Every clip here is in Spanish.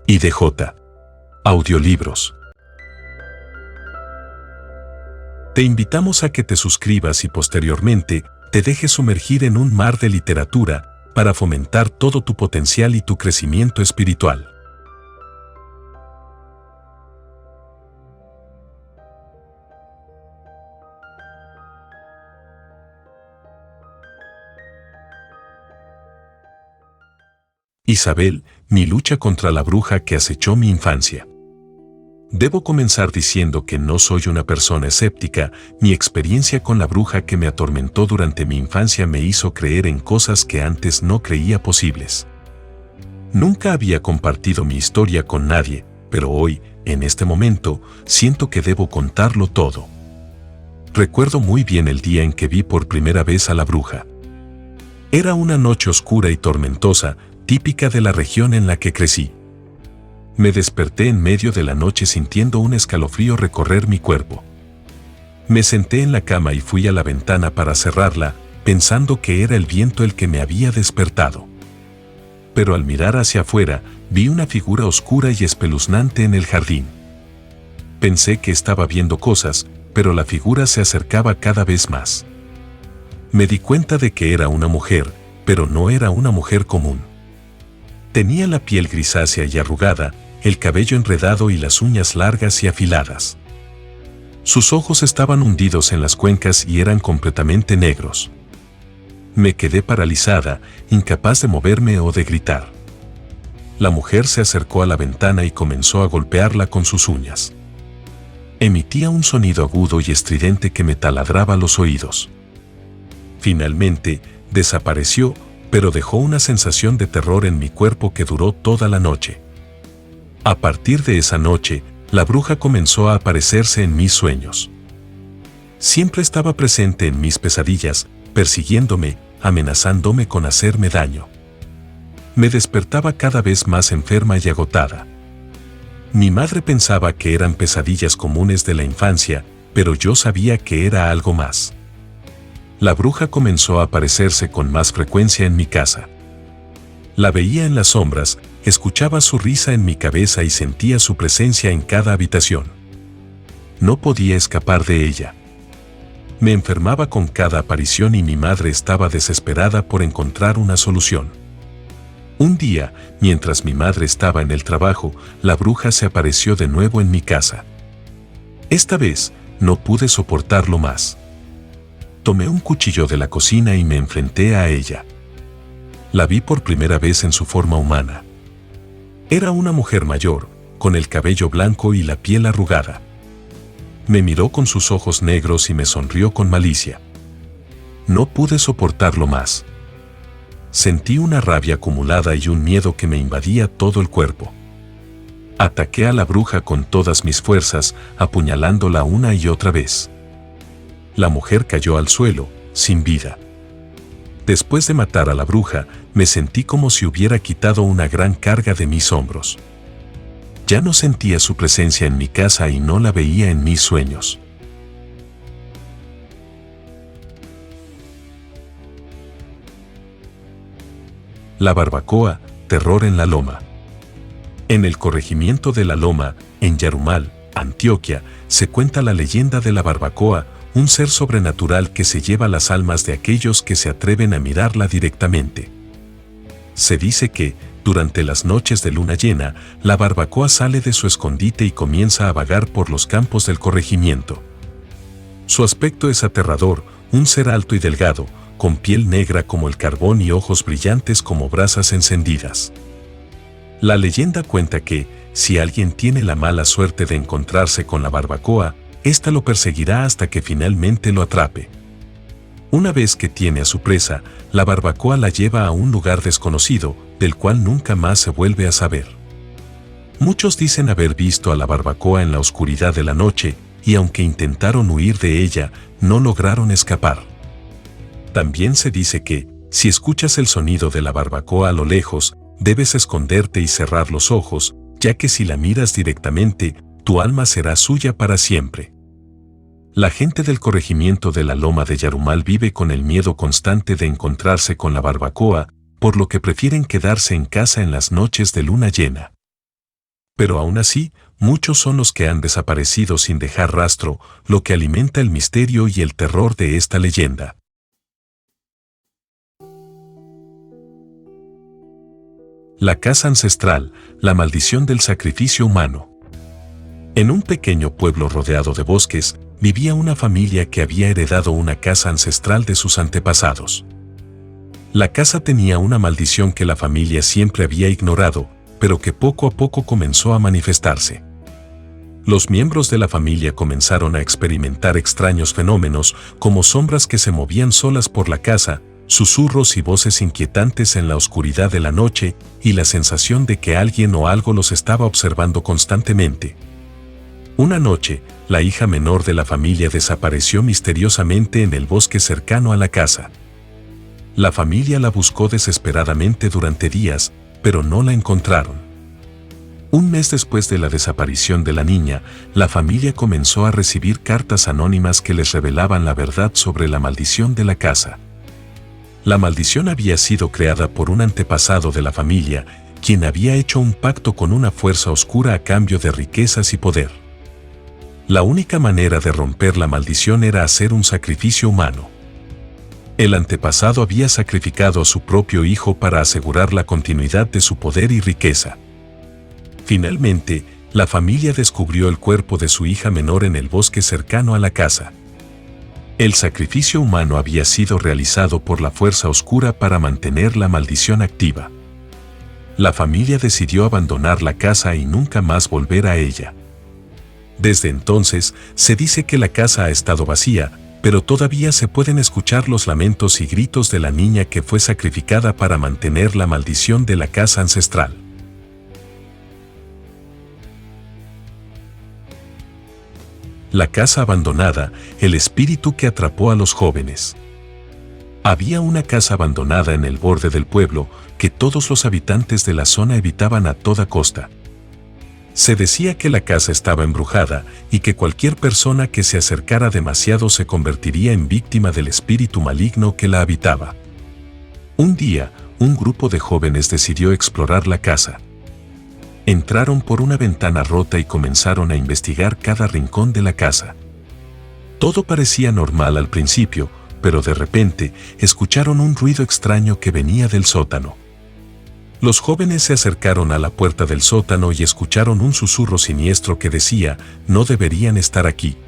IDJ. Audiolibros. Te invitamos a que te suscribas y posteriormente te dejes sumergir en un mar de literatura para fomentar todo tu potencial y tu crecimiento espiritual. Isabel, mi lucha contra la bruja que acechó mi infancia. Debo comenzar diciendo que no soy una persona escéptica. Mi experiencia con la bruja que me atormentó durante mi infancia me hizo creer en cosas que antes no creía posibles. Nunca había compartido mi historia con nadie, pero hoy, en este momento, siento que debo contarlo todo. Recuerdo muy bien el día en que vi por primera vez a la bruja. Era una noche oscura y tormentosa, típica de la región en la que crecí. Me desperté en medio de la noche sintiendo un escalofrío recorrer mi cuerpo. Me senté en la cama y fui a la ventana para cerrarla, pensando que era el viento el que me había despertado. Pero al mirar hacia afuera, vi una figura oscura y espeluznante en el jardín. Pensé que estaba viendo cosas, pero la figura se acercaba cada vez más. Me di cuenta de que era una mujer, pero no era una mujer común. Tenía la piel grisácea y arrugada, el cabello enredado y las uñas largas y afiladas. Sus ojos estaban hundidos en las cuencas y eran completamente negros. Me quedé paralizada, incapaz de moverme o de gritar. La mujer se acercó a la ventana y comenzó a golpearla con sus uñas. Emitía un sonido agudo y estridente que me taladraba los oídos. Finalmente, desapareció, pero dejó una sensación de terror en mi cuerpo que duró toda la noche. A partir de esa noche, la bruja comenzó a aparecerse en mis sueños. Siempre estaba presente en mis pesadillas, persiguiéndome, amenazándome con hacerme daño. Me despertaba cada vez más enferma y agotada. Mi madre pensaba que eran pesadillas comunes de la infancia, pero yo sabía que era algo más. La bruja comenzó a aparecerse con más frecuencia en mi casa. La veía en las sombras, escuchaba su risa en mi cabeza y sentía su presencia en cada habitación. No podía escapar de ella. Me enfermaba con cada aparición y mi madre estaba desesperada por encontrar una solución. Un día, mientras mi madre estaba en el trabajo, la bruja se apareció de nuevo en mi casa. Esta vez, no pude soportarlo más. Tomé un cuchillo de la cocina y me enfrenté a ella. La vi por primera vez en su forma humana. Era una mujer mayor, con el cabello blanco y la piel arrugada. Me miró con sus ojos negros y me sonrió con malicia. No pude soportarlo más. Sentí una rabia acumulada y un miedo que me invadía todo el cuerpo. Ataqué a la bruja con todas mis fuerzas, apuñalándola una y otra vez. La mujer cayó al suelo, sin vida. Después de matar a la bruja, me sentí como si hubiera quitado una gran carga de mis hombros. Ya no sentía su presencia en mi casa y no la veía en mis sueños. La barbacoa, terror en la loma. En el corregimiento de La Loma, en Yarumal, Antioquia, se cuenta la leyenda de la barbacoa, un ser sobrenatural que se lleva las almas de aquellos que se atreven a mirarla directamente. Se dice que, durante las noches de luna llena, la barbacoa sale de su escondite y comienza a vagar por los campos del corregimiento. Su aspecto es aterrador, un ser alto y delgado, con piel negra como el carbón y ojos brillantes como brasas encendidas. La leyenda cuenta que, si alguien tiene la mala suerte de encontrarse con la barbacoa, ésta lo perseguirá hasta que finalmente lo atrape. Una vez que tiene a su presa, la barbacoa la lleva a un lugar desconocido, del cual nunca más se vuelve a saber. Muchos dicen haber visto a la barbacoa en la oscuridad de la noche, y aunque intentaron huir de ella, no lograron escapar. También se dice que, si escuchas el sonido de la barbacoa a lo lejos, debes esconderte y cerrar los ojos, ya que si la miras directamente, tu alma será suya para siempre. La gente del corregimiento de La Loma de Yarumal vive con el miedo constante de encontrarse con la barbacoa, por lo que prefieren quedarse en casa en las noches de luna llena. Pero aún así, muchos son los que han desaparecido sin dejar rastro, lo que alimenta el misterio y el terror de esta leyenda. La casa ancestral, la maldición del sacrificio humano. En un pequeño pueblo rodeado de bosques, vivía una familia que había heredado una casa ancestral de sus antepasados. La casa tenía una maldición que la familia siempre había ignorado, pero que poco a poco comenzó a manifestarse. Los miembros de la familia comenzaron a experimentar extraños fenómenos, como sombras que se movían solas por la casa, susurros y voces inquietantes en la oscuridad de la noche, y la sensación de que alguien o algo los estaba observando constantemente. Una noche, la hija menor de la familia desapareció misteriosamente en el bosque cercano a la casa. La familia la buscó desesperadamente durante días, pero no la encontraron. Un mes después de la desaparición de la niña, la familia comenzó a recibir cartas anónimas que les revelaban la verdad sobre la maldición de la casa. La maldición había sido creada por un antepasado de la familia, quien había hecho un pacto con una fuerza oscura a cambio de riquezas y poder. La única manera de romper la maldición era hacer un sacrificio humano. El antepasado había sacrificado a su propio hijo para asegurar la continuidad de su poder y riqueza. Finalmente, la familia descubrió el cuerpo de su hija menor en el bosque cercano a la casa. El sacrificio humano había sido realizado por la fuerza oscura para mantener la maldición activa. La familia decidió abandonar la casa y nunca más volver a ella. Desde entonces, se dice que la casa ha estado vacía, pero todavía se pueden escuchar los lamentos y gritos de la niña que fue sacrificada para mantener la maldición de la casa ancestral. La casa abandonada, el espíritu que atrapó a los jóvenes. Había una casa abandonada en el borde del pueblo que todos los habitantes de la zona evitaban a toda costa. Se decía que la casa estaba embrujada y que cualquier persona que se acercara demasiado se convertiría en víctima del espíritu maligno que la habitaba. Un día, un grupo de jóvenes decidió explorar la casa. Entraron por una ventana rota y comenzaron a investigar cada rincón de la casa. Todo parecía normal al principio, pero de repente escucharon un ruido extraño que venía del sótano. Los jóvenes se acercaron a la puerta del sótano y escucharon un susurro siniestro que decía: "No deberían estar aquí".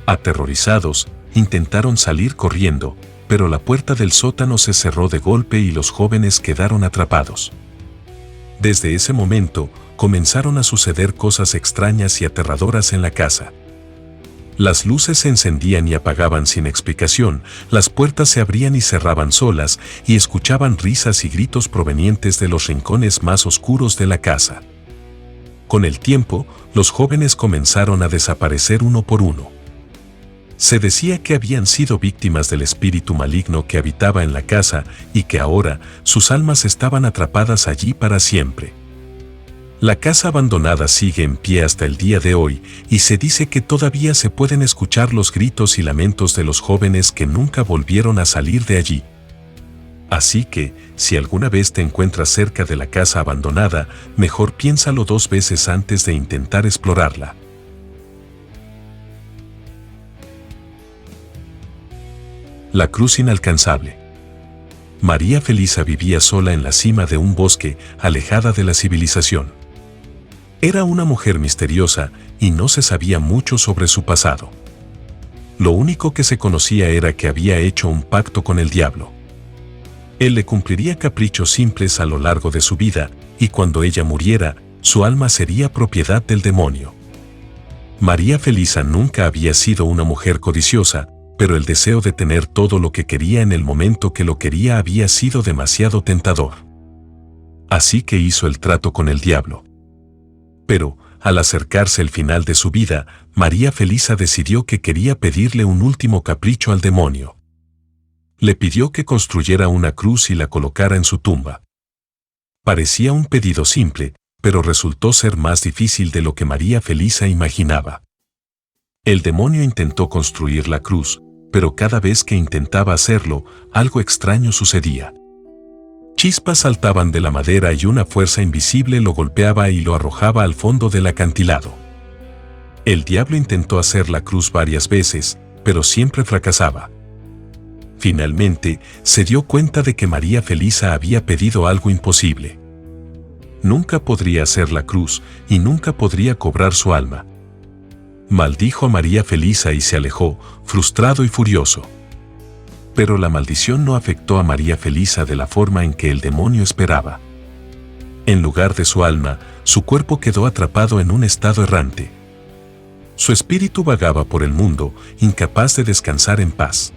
Aterrorizados, intentaron salir corriendo, pero la puerta del sótano se cerró de golpe y los jóvenes quedaron atrapados. Desde ese momento, comenzaron a suceder cosas extrañas y aterradoras en la casa. Las luces se encendían y apagaban sin explicación, las puertas se abrían y cerraban solas, y escuchaban risas y gritos provenientes de los rincones más oscuros de la casa. Con el tiempo, los jóvenes comenzaron a desaparecer uno por uno. Se decía que habían sido víctimas del espíritu maligno que habitaba en la casa y que ahora sus almas estaban atrapadas allí para siempre. La casa abandonada sigue en pie hasta el día de hoy y se dice que todavía se pueden escuchar los gritos y lamentos de los jóvenes que nunca volvieron a salir de allí. Así que, si alguna vez te encuentras cerca de la casa abandonada, mejor piénsalo 2 veces antes de intentar explorarla. La cruz inalcanzable. María Felisa vivía sola en la cima de un bosque, alejada de la civilización. Era una mujer misteriosa y no se sabía mucho sobre su pasado. Lo único que se conocía era que había hecho un pacto con el diablo. Él le cumpliría caprichos simples a lo largo de su vida, y cuando ella muriera, su alma sería propiedad del demonio. María Felisa nunca había sido una mujer codiciosa, pero el deseo de tener todo lo que quería en el momento que lo quería había sido demasiado tentador. Así que hizo el trato con el diablo. Pero, al acercarse el final de su vida, María Felisa decidió que quería pedirle un último capricho al demonio. Le pidió que construyera una cruz y la colocara en su tumba. Parecía un pedido simple, pero resultó ser más difícil de lo que María Felisa imaginaba. El demonio intentó construir la cruz, pero cada vez que intentaba hacerlo, algo extraño sucedía. Chispas saltaban de la madera y una fuerza invisible lo golpeaba y lo arrojaba al fondo del acantilado. El diablo intentó hacer la cruz varias veces, pero siempre fracasaba. Finalmente, se dio cuenta de que María Felisa había pedido algo imposible. Nunca podría hacer la cruz y nunca podría cobrar su alma. Maldijo a María Felisa y se alejó, frustrado y furioso. Pero la maldición no afectó a María Felisa de la forma en que el demonio esperaba. En lugar de su alma, su cuerpo quedó atrapado en un estado errante. Su espíritu vagaba por el mundo, incapaz de descansar en paz.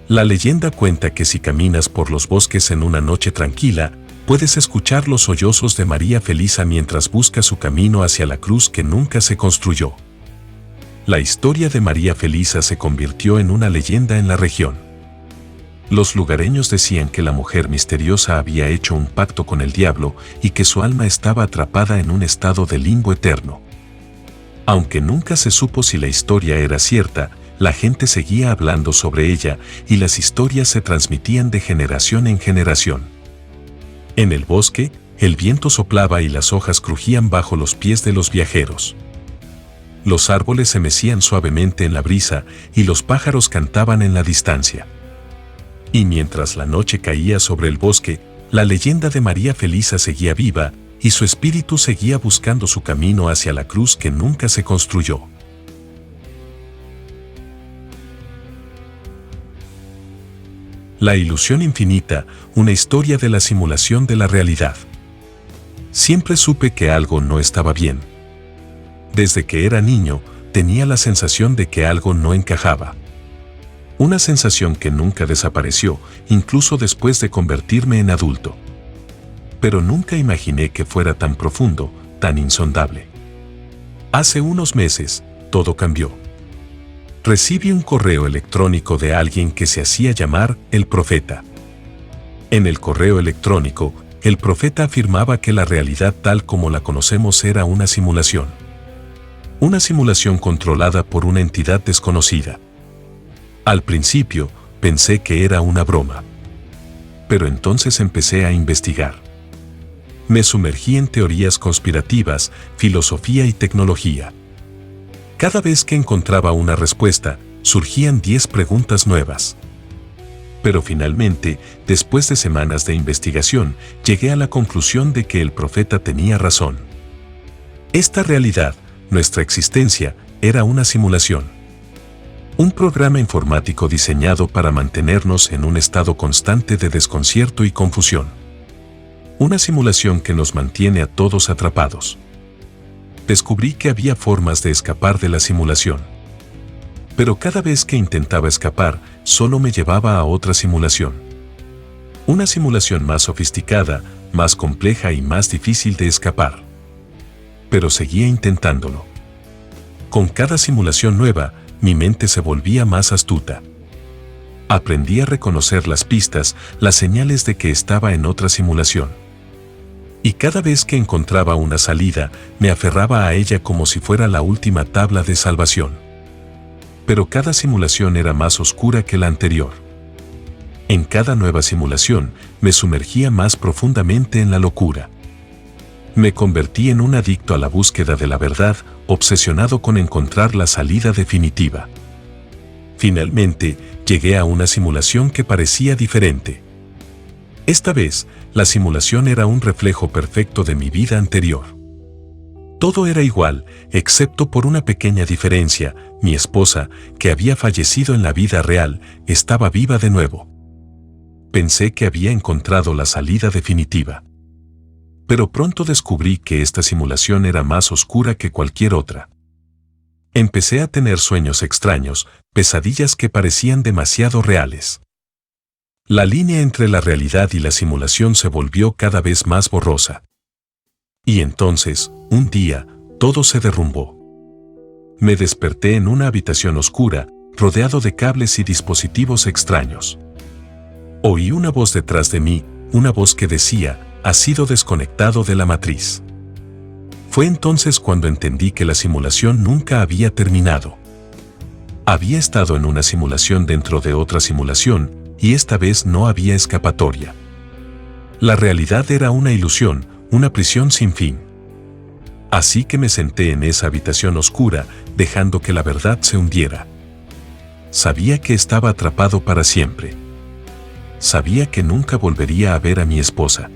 La leyenda cuenta que si caminas por los bosques en una noche tranquila, puedes escuchar los sollozos de María Felisa mientras busca su camino hacia la cruz que nunca se construyó. La historia de María Felisa se convirtió en una leyenda en la región. Los lugareños decían que la mujer misteriosa había hecho un pacto con el diablo y que su alma estaba atrapada en un estado de limbo eterno. Aunque nunca se supo si la historia era cierta, la gente seguía hablando sobre ella y las historias se transmitían de generación en generación. En el bosque, el viento soplaba y las hojas crujían bajo los pies de los viajeros. Los árboles se mecían suavemente en la brisa y los pájaros cantaban en la distancia. Y mientras la noche caía sobre el bosque, la leyenda de María Felisa seguía viva y su espíritu seguía buscando su camino hacia la cruz que nunca se construyó. La ilusión infinita, una historia de la simulación de la realidad. Siempre supe que algo no estaba bien. Desde que era niño, tenía la sensación de que algo no encajaba. Una sensación que nunca desapareció, incluso después de convertirme en adulto. Pero nunca imaginé que fuera tan profundo, tan insondable. Hace unos meses, todo cambió. Recibí un correo electrónico de alguien que se hacía llamar el Profeta. En el correo electrónico, el Profeta afirmaba que la realidad tal como la conocemos era una simulación. Una simulación controlada por una entidad desconocida. Al principio, pensé que era una broma. Pero entonces empecé a investigar. Me sumergí en teorías conspirativas, filosofía y tecnología. Cada vez que encontraba una respuesta, surgían 10 preguntas nuevas. Pero finalmente, después de semanas de investigación, llegué a la conclusión de que el Profeta tenía razón. Esta realidad, nuestra existencia, era una simulación. Un programa informático diseñado para mantenernos en un estado constante de desconcierto y confusión. Una simulación que nos mantiene a todos atrapados. Descubrí que había formas de escapar de la simulación. Pero cada vez que intentaba escapar, solo me llevaba a otra simulación. Una simulación más sofisticada, más compleja y más difícil de escapar. Pero seguía intentándolo. Con cada simulación nueva, mi mente se volvía más astuta. Aprendí a reconocer las pistas, las señales de que estaba en otra simulación. Y cada vez que encontraba una salida, me aferraba a ella como si fuera la última tabla de salvación. Pero cada simulación era más oscura que la anterior. En cada nueva simulación, me sumergía más profundamente en la locura. Me convertí en un adicto a la búsqueda de la verdad, obsesionado con encontrar la salida definitiva. Finalmente, llegué a una simulación que parecía diferente. Esta vez, la simulación era un reflejo perfecto de mi vida anterior. Todo era igual, excepto por una pequeña diferencia: mi esposa, que había fallecido en la vida real, estaba viva de nuevo. Pensé que había encontrado la salida definitiva. Pero pronto descubrí que esta simulación era más oscura que cualquier otra. Empecé a tener sueños extraños, pesadillas que parecían demasiado reales. La línea entre la realidad y la simulación se volvió cada vez más borrosa. Y entonces, un día, todo se derrumbó. Me desperté en una habitación oscura, rodeado de cables y dispositivos extraños. Oí una voz detrás de mí, una voz que decía: "Has sido desconectado de la matriz". Fue entonces cuando entendí que la simulación nunca había terminado. Había estado en una simulación dentro de otra simulación, y esta vez no había escapatoria. La realidad era una ilusión, una prisión sin fin. Así que me senté en esa habitación oscura, dejando que la verdad se hundiera. Sabía que estaba atrapado para siempre. Sabía que nunca volvería a ver a mi esposa.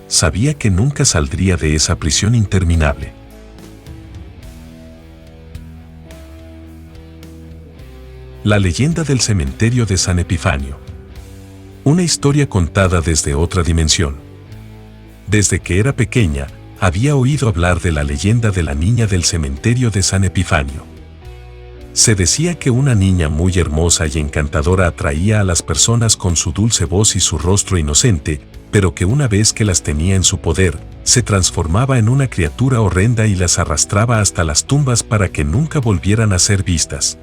Sabía que nunca saldría de esa prisión interminable. La leyenda del cementerio de San Epifanio. Una historia contada desde otra dimensión. Desde que era pequeña, había oído hablar de la leyenda de la niña del cementerio de San Epifanio. Se decía que una niña muy hermosa y encantadora atraía a las personas con su dulce voz y su rostro inocente, pero que una vez que las tenía en su poder, se transformaba en una criatura horrenda y las arrastraba hasta las tumbas para que nunca volvieran a ser vistas.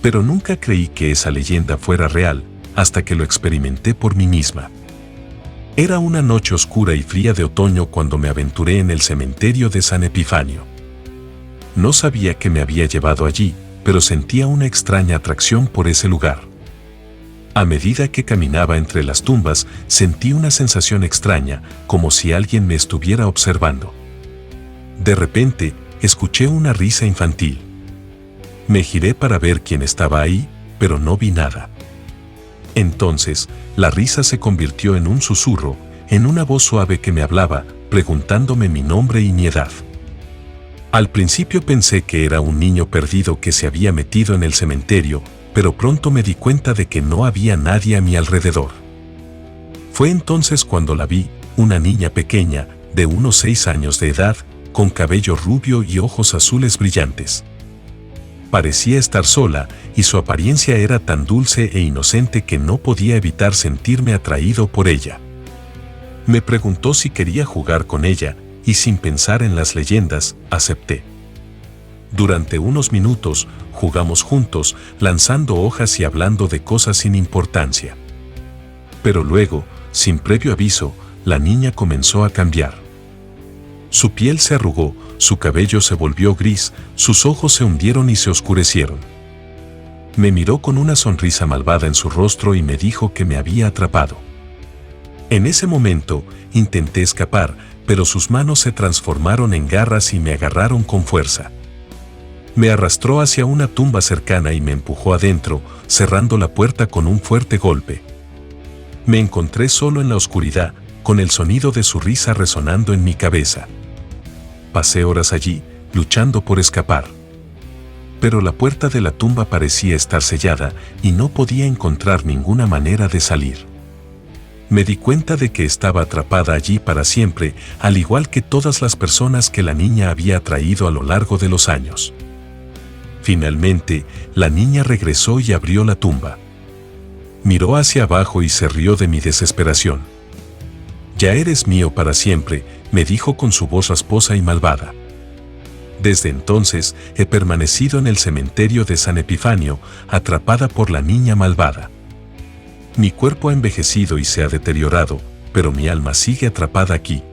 Pero nunca creí que esa leyenda fuera real, hasta que lo experimenté por mí misma. Era una noche oscura y fría de otoño cuando me aventuré en el cementerio de San Epifanio. No sabía qué me había llevado allí, pero sentía una extraña atracción por ese lugar. A medida que caminaba entre las tumbas, sentí una sensación extraña, como si alguien me estuviera observando. De repente, escuché una risa infantil. Me giré para ver quién estaba ahí, pero no vi nada. Entonces, la risa se convirtió en un susurro, en una voz suave que me hablaba, preguntándome mi nombre y mi edad. Al principio pensé que era un niño perdido que se había metido en el cementerio, pero pronto me di cuenta de que no había nadie a mi alrededor. Fue entonces cuando la vi, una niña pequeña, de unos 6 años de edad, con cabello rubio y ojos azules brillantes. Parecía estar sola, y su apariencia era tan dulce e inocente que no podía evitar sentirme atraído por ella. Me preguntó si quería jugar con ella, y sin pensar en las leyendas, acepté. Durante unos minutos, jugamos juntos, lanzando hojas y hablando de cosas sin importancia. Pero luego, sin previo aviso, la niña comenzó a cambiar. Su piel se arrugó, su cabello se volvió gris, sus ojos se hundieron y se oscurecieron. Me miró con una sonrisa malvada en su rostro y me dijo que me había atrapado. En ese momento, intenté escapar, pero sus manos se transformaron en garras y me agarraron con fuerza. Me arrastró hacia una tumba cercana y me empujó adentro, cerrando la puerta con un fuerte golpe. Me encontré solo en la oscuridad, con el sonido de su risa resonando en mi cabeza. Pasé horas allí, luchando por escapar. Pero la puerta de la tumba parecía estar sellada y no podía encontrar ninguna manera de salir. Me di cuenta de que estaba atrapada allí para siempre, al igual que todas las personas que la niña había traído a lo largo de los años. Finalmente, la niña regresó y abrió la tumba. Miró hacia abajo y se rió de mi desesperación. «Ya eres mío para siempre», me dijo con su voz rasposa y malvada. Desde entonces, he permanecido en el cementerio de San Epifanio, atrapada por la niña malvada. Mi cuerpo ha envejecido y se ha deteriorado, pero mi alma sigue atrapada aquí,